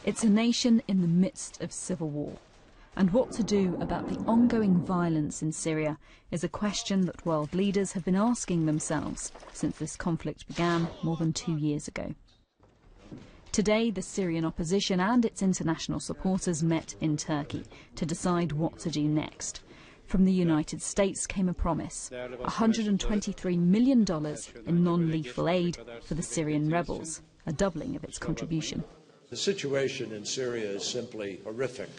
It's a nation in the midst of civil war. And what to do about the ongoing violence in Syria is a question that world leaders have been asking themselves since this conflict began more than 2 years ago. Today, the Syrian opposition and its international supporters met in Turkey to decide what to do next. From the United States came a promise, $123 million in non-lethal aid for the Syrian rebels, a doubling of its contribution. The situation in Syria is simply horrific.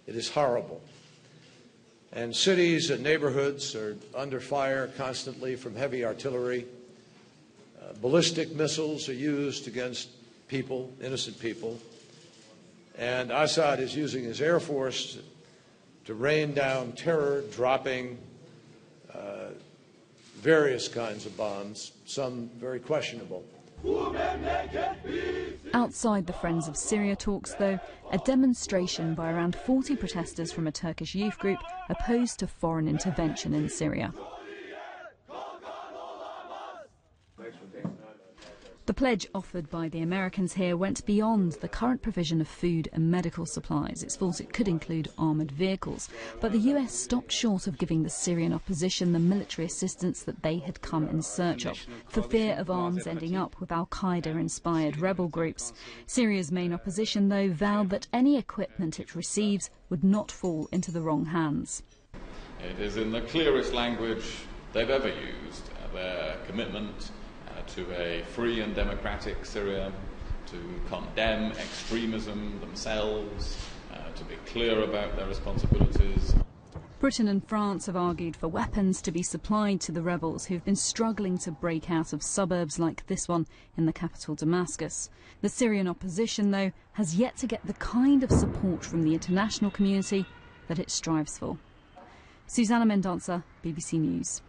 It is horrible. And cities and neighborhoods are under fire constantly from heavy artillery. Ballistic missiles are used against people, innocent people. And Assad is using his air force to rain down terror, dropping various kinds of bombs, some very questionable. Outside the Friends of Syria talks, though, a demonstration by around 40 protesters from a Turkish youth group opposed to foreign intervention in Syria. The pledge offered by the Americans here went beyond the current provision of food and medical supplies. It's thought it could include armoured vehicles. But the US stopped short of giving the Syrian opposition the military assistance that they had come in search of, for fear of arms ending up with al-Qaeda-inspired rebel groups. Syria's main opposition, though, vowed that any equipment it receives would not fall into the wrong hands. It is in the clearest language they've ever used, their commitment to a free and democratic Syria, to condemn extremism themselves, to be clear about their responsibilities. Britain and France have argued for weapons to be supplied to the rebels who've been struggling to break out of suburbs like this one in the capital Damascus. The Syrian opposition, though, has yet to get the kind of support from the international community that it strives for. Susana Mendonca, BBC News.